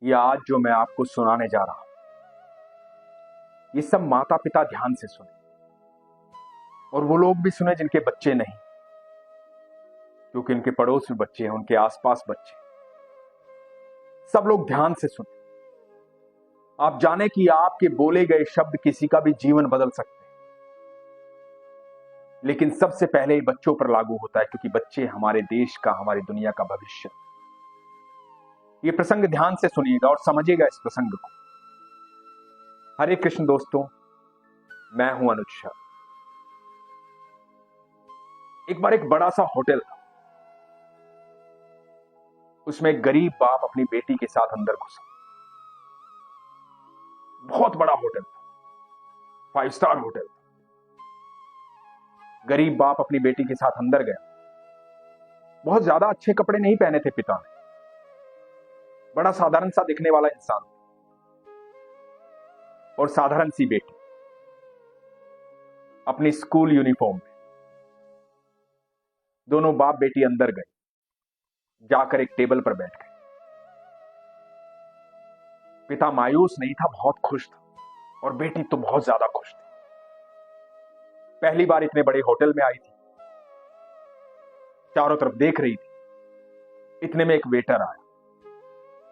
ये आज जो मैं आपको सुनाने जा रहा हूं, ये सब माता पिता ध्यान से सुने, और वो लोग भी सुने जिनके बच्चे नहीं, क्योंकि उनके पड़ोस में बच्चे हैं, उनके आसपास बच्चे हैं। सब लोग ध्यान से सुने। आप जाने कि आपके बोले गए शब्द किसी का भी जीवन बदल सकते हैं, लेकिन सबसे पहले ये बच्चों पर लागू होता है, क्योंकि बच्चे हमारे देश का, हमारी दुनिया का भविष्य। ये प्रसंग ध्यान से सुनिएगा और समझिएगा इस प्रसंग को। हरे कृष्ण दोस्तों, मैं हूं अनुज शर्मा। एक बार एक बड़ा सा होटल था। उसमें एक गरीब बाप अपनी बेटी के साथ अंदर घुसा। बहुत बड़ा होटल था, 5 स्टार होटल था। गरीब बाप अपनी बेटी के साथ अंदर गया। बहुत ज्यादा अच्छे कपड़े नहीं पहने थे पिता ने, बड़ा साधारण सा दिखने वाला इंसान था, और साधारण सी बेटी अपनी स्कूल यूनिफॉर्म में। दोनों बाप बेटी अंदर गए, जाकर एक टेबल पर बैठ गए। पिता मायूस नहीं था, बहुत खुश था, और बेटी तो बहुत ज्यादा खुश थी। पहली बार इतने बड़े होटल में आई थी, चारों तरफ देख रही थी। इतने में एक वेटर आया।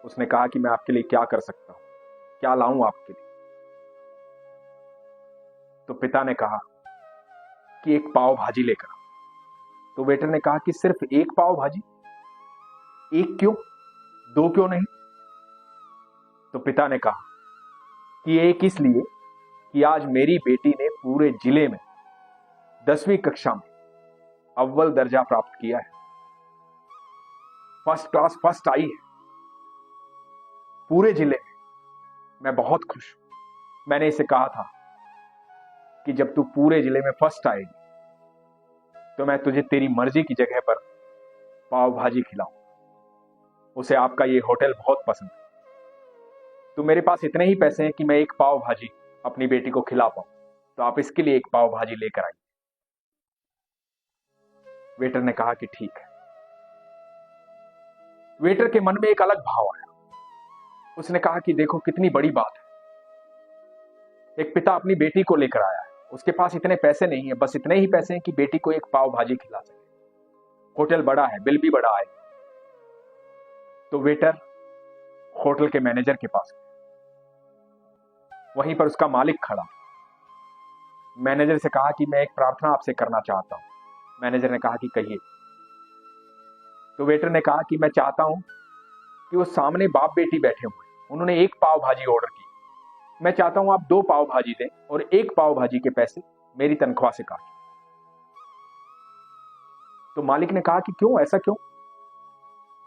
उसने कहा कि मैं आपके लिए क्या कर सकता हूं, क्या लाऊं आपके लिए। तो पिता ने कहा कि एक पाव भाजी लेकर आओ। तो वेटर ने कहा कि सिर्फ एक पाव भाजी? एक क्यों, दो क्यों नहीं? तो पिता ने कहा कि एक इसलिए कि आज मेरी बेटी ने पूरे जिले में 10वीं कक्षा में अव्वल दर्जा प्राप्त किया है। फर्स्ट क्लास फर्स्ट आई है पूरे जिले में। मैं बहुत खुश हूं। मैंने इसे कहा था कि जब तू पूरे जिले में फर्स्ट आएगी तो मैं तुझे तेरी मर्जी की जगह पर पाव भाजी खिलाऊं। उसे आपका ये होटल बहुत पसंद है, तो मेरे पास इतने ही पैसे हैं कि मैं एक पाव भाजी अपनी बेटी को खिला पाऊं, तो आप इसके लिए एक पाव भाजी लेकर आइए। वेटर ने कहा कि ठीक है। वेटर के मन में एक अलग भाव आया। उसने कहा कि देखो कितनी बड़ी बात है, एक पिता अपनी बेटी को लेकर आया है, उसके पास इतने पैसे नहीं है, बस इतने ही पैसे हैं कि बेटी को एक पाव भाजी खिला सके। होटल बड़ा है, बिल भी बड़ा आए। तो वेटर होटल के मैनेजर के पास गया। वहीं पर उसका मालिक खड़ा। मैनेजर से कहा कि मैं एक प्रार्थना आपसे करना चाहता हूं। मैनेजर ने कहा कि कहिए। तो वेटर ने कहा कि मैं चाहता हूं कि वो सामने बाप बेटी बैठे हुए, उन्होंने एक पाव भाजी ऑर्डर की। मैं चाहता हूं आप 2 पाव भाजी दें और एक पाव भाजी के पैसे मेरी तनख्वाह से काटें। तो मालिक ने कहा कि क्यों, ऐसा क्यों?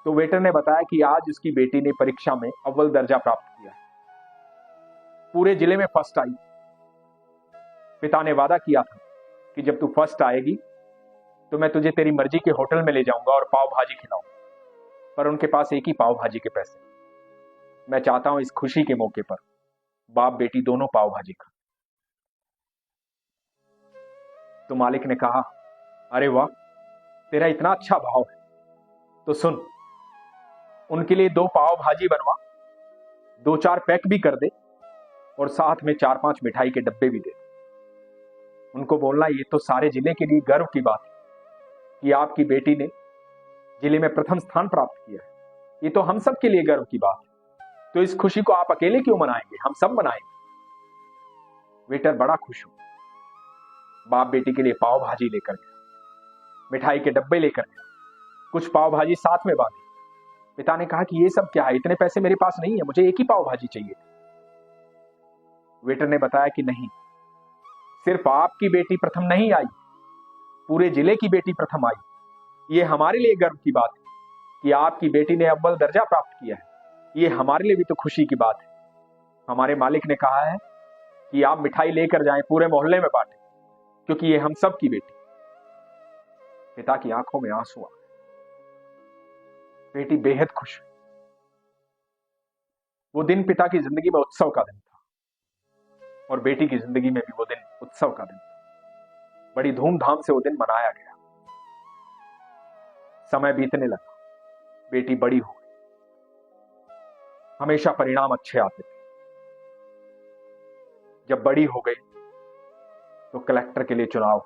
तो वेटर ने बताया कि आज उसकी बेटी ने परीक्षा में अव्वल दर्जा प्राप्त किया है, पूरे जिले में फर्स्ट आई। पिता ने वादा किया था कि जब तू फर्स्ट आएगी तो मैं तुझे तेरी मर्जी के होटल में ले जाऊंगा और पाव भाजी खिलाऊंगा, पर उनके पास एक ही पाव भाजी के पैसे। मैं चाहता हूं इस खुशी के मौके पर बाप बेटी दोनों पाव भाजी खा। तो मालिक ने कहा, अरे वाह, तेरा इतना अच्छा भाव है, तो सुन, उनके लिए 2 पाव भाजी बनवा, 2-4 पैक भी कर दे, और साथ में 4-5 मिठाई के डब्बे भी दे दे। उनको बोलना ये तो सारे जिले के लिए गर्व की बात है कि आपकी बेटी ने जिले में प्रथम स्थान प्राप्त किया है। ये तो हम सब के लिए गर्व की बात है, तो इस खुशी को आप अकेले क्यों मनाएंगे, हम सब मनाएंगे। वेटर बड़ा खुश हुआ। बाप बेटी के लिए पाव भाजी लेकर गया, मिठाई के डब्बे लेकर गया, कुछ पाव भाजी साथ में बांधी। पिता ने कहा कि ये सब क्या है, इतने पैसे मेरे पास नहीं है, मुझे एक ही पाव भाजी चाहिए। वेटर ने बताया कि नहीं, सिर्फ आपकी बेटी प्रथम नहीं आई, पूरे जिले की बेटी प्रथम आई। ये हमारे लिए गर्व की बात है कि आपकी बेटी ने अव्वल दर्जा प्राप्त किया है। ये हमारे लिए भी तो खुशी की बात है। हमारे मालिक ने कहा है कि आप मिठाई लेकर जाएं, पूरे मोहल्ले में बांटें, क्योंकि ये हम सब की बेटी। पिता की आंखों में आंसू आ गए। बेटी बेहद खुश हुई। वो दिन पिता की जिंदगी में उत्सव का दिन था, और बेटी की जिंदगी में भी वो दिन उत्सव का दिन था। बड़ी धूमधाम से वो दिन मनाया गया। समय बीतने लगा, बेटी बड़ी हो गई। हमेशा परिणाम अच्छे आते थे। जब बड़ी हो गई तो कलेक्टर के लिए चुनाव।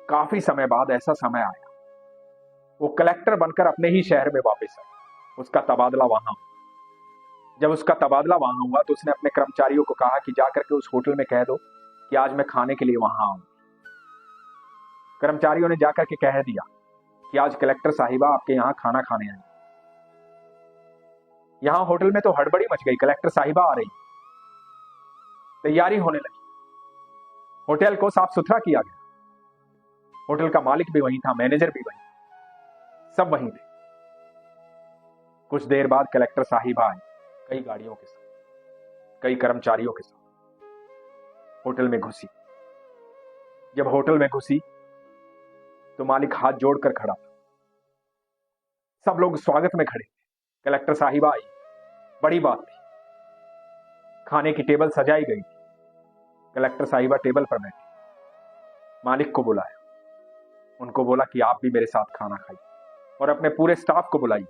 काफी समय बाद ऐसा समय आया, वो कलेक्टर बनकर अपने ही शहर में वापस आया। उसका तबादला वहां। जब उसका तबादला वहां हुआ तो उसने अपने कर्मचारियों को कहा कि जाकर के उस होटल में कह दो कि आज मैं खाने के लिए वहां आऊं। कर्मचारियों ने जाकर के कह दिया कि आज कलेक्टर साहिबा आपके यहां खाना खाने आई। यहां होटल में तो हड़बड़ी मच गई, कलेक्टर साहिबा आ रही। तैयारी होने लगी, होटल को साफ सुथरा किया गया। होटल का मालिक भी वहीं था, मैनेजर भी वहीं, सब वहीं थे। कुछ देर बाद कलेक्टर साहिबा आई, कई गाड़ियों के साथ, कई कर्मचारियों के साथ होटल में घुसी। जब होटल में घुसी तो मालिक हाथ जोड़कर खड़ा था। सब लोग स्वागत में खड़े थे। कलेक्टर साहिबा आई, बड़ी बात थी। खाने की टेबल सजाई गई थी। कलेक्टर साहिबा टेबल पर बैठी, मालिक को बुलाया, उनको बोला कि आप भी मेरे साथ खाना खाइए और अपने पूरे स्टाफ को बुलाइए,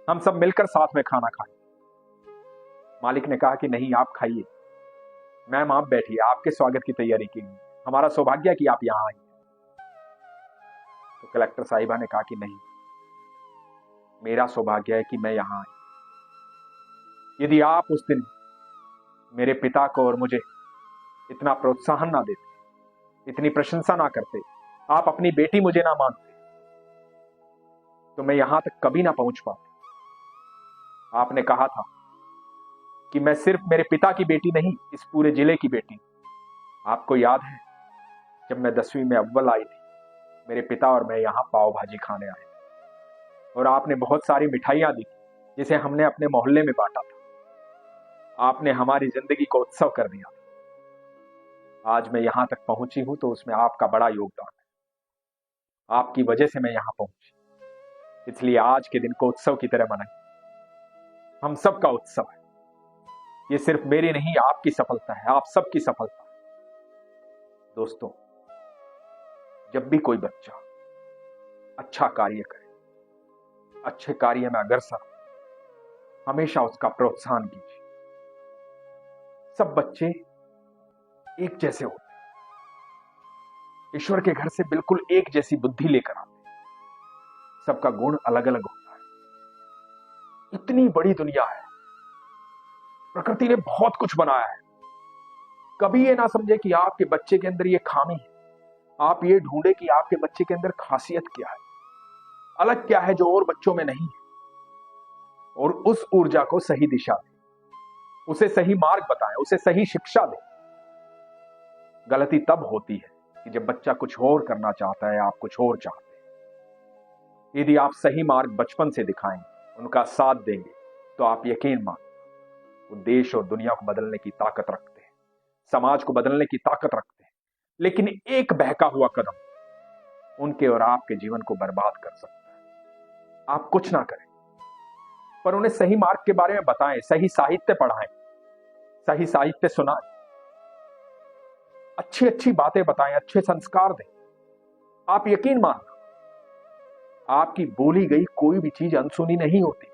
हम सब मिलकर साथ में खाना खाएं। मालिक ने कहा कि नहीं, आप खाइए, मैम आप बैठिए, आपके स्वागत की तैयारी की गई, हमारा सौभाग्य है कि आप यहां आए। तो कलेक्टर साहिबा ने कहा कि नहीं, मेरा सौभाग्य है कि मैं यहां आई। यदि आप उस दिन मेरे पिता को और मुझे इतना प्रोत्साहन ना देते, इतनी प्रशंसा ना करते, आप अपनी बेटी मुझे ना मानते, तो मैं यहां तक कभी ना पहुंच पाता। आपने कहा था कि मैं सिर्फ मेरे पिता की बेटी नहीं, इस पूरे जिले की बेटी। आपको याद है जब मैं 10वीं में अव्वल आई थी, मेरे पिता और मैं यहां पाव भाजी खाने आए और आपने बहुत सारी मिठाइयां दी जिसे हमने अपने मोहल्ले में बांटा था। आपने हमारी जिंदगी को उत्सव कर दिया। आज मैं यहां तक पहुंची हूं तो उसमें आपका बड़ा योगदान है। आपकी वजह से मैं यहां पहुंची, इसलिए आज के दिन को उत्सव की तरह मनाएं। हम सबका उत्सव है। ये सिर्फ मेरी नहीं, आपकी सफलता है, आप सबकी सफलता है। दोस्तों, जब भी कोई बच्चा अच्छा कार्य करे, अच्छे कार्य में अग्रसर हो, हमेशा उसका प्रोत्साहन कीजिए। सब बच्चे एक जैसे होते हैं, ईश्वर के घर से बिल्कुल एक जैसी बुद्धि लेकर आते हैं। सबका गुण अलग अलग होता है। इतनी बड़ी दुनिया है, प्रकृति ने बहुत कुछ बनाया है। कभी ये ना समझे कि आपके बच्चे के अंदर ये खामी है। आप ये ढूंढे कि आपके बच्चे के अंदर खासियत क्या है, अलग क्या है जो और बच्चों में नहीं है, और उस ऊर्जा को सही दिशा दें, उसे सही मार्ग बताएं, उसे सही शिक्षा दें। गलती तब होती है कि जब बच्चा कुछ और करना चाहता है, आप कुछ और चाहते हैं। यदि आप सही मार्ग बचपन से दिखाएंगे, उनका साथ देंगे, तो आप यकीन मान, वो देश और दुनिया को बदलने की ताकत रखते हैं, समाज को बदलने की ताकत रखते हैं। लेकिन एक बहका हुआ कदम उनके और आपके जीवन को बर्बाद कर सकता है। आप कुछ ना करें, पर उन्हें सही मार्ग के बारे में बताएं, सही साहित्य पढ़ाएं, सही साहित्य सुनाएं, अच्छी अच्छी बातें बताएं, अच्छे संस्कार दें। आप यकीन मानना, आपकी बोली गई कोई भी चीज अनसुनी नहीं होती।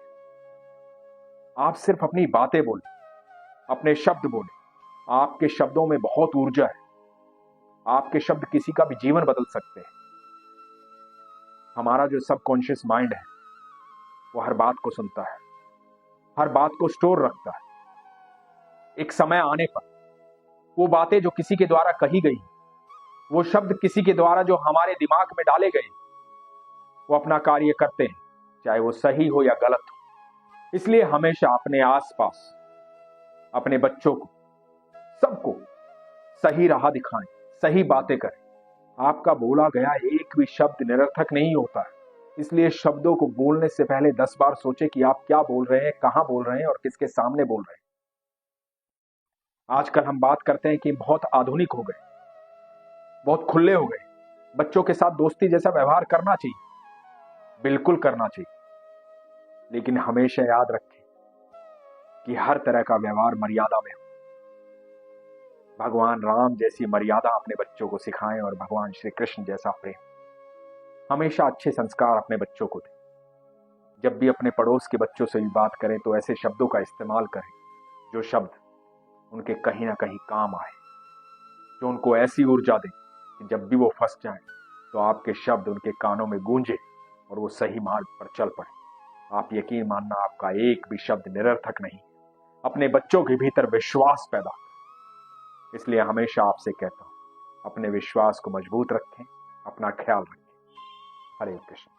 आप सिर्फ अपनी बातें बोलें, अपने शब्द बोलें। आपके शब्दों में बहुत ऊर्जा है। आपके शब्द किसी का भी जीवन बदल सकते हैं। हमारा जो सबकॉन्शियस माइंड है, वो हर बात को सुनता है, हर बात को स्टोर रखता है। एक समय आने पर वो बातें जो किसी के द्वारा कही गई, वो शब्द किसी के द्वारा जो हमारे दिमाग में डाले गए, वो अपना कार्य करते हैं, चाहे वो सही हो या गलत हो। इसलिए हमेशा अपने आसपास अपने बच्चों को, सबको सही राह दिखाएं, सही बातें करें। आपका बोला गया एक भी शब्द निरर्थक नहीं होता है। इसलिए शब्दों को बोलने से पहले 10 बार सोचें कि आप क्या बोल रहे हैं, कहां बोल रहे हैं और किसके सामने बोल रहे हैं। आजकल हम बात करते हैं कि बहुत आधुनिक हो गए, बहुत खुले हो गए। बच्चों के साथ दोस्ती जैसा व्यवहार करना चाहिए, बिल्कुल करना चाहिए, लेकिन हमेशा याद रखें कि हर तरह का व्यवहार मर्यादा में हो। भगवान राम जैसी मर्यादा अपने बच्चों को सिखाएं और भगवान श्री कृष्ण जैसा प्रेम। हमेशा अच्छे संस्कार अपने बच्चों को दें। जब भी अपने पड़ोस के बच्चों से भी बात करें तो ऐसे शब्दों का इस्तेमाल करें जो शब्द उनके कहीं ना कहीं काम आए, जो उनको ऐसी ऊर्जा दे कि जब भी वो फंस जाएं तो आपके शब्द उनके कानों में गूंजे और वो सही मार्ग पर चल पड़े। आप यकीन मानना, आपका एक भी शब्द निरर्थक नहीं। अपने बच्चों के भीतर विश्वास पैदा करें। इसलिए हमेशा आपसे कहता हूं, अपने विश्वास को मजबूत रखें, अपना ख्याल रखें। हरे कृष्ण।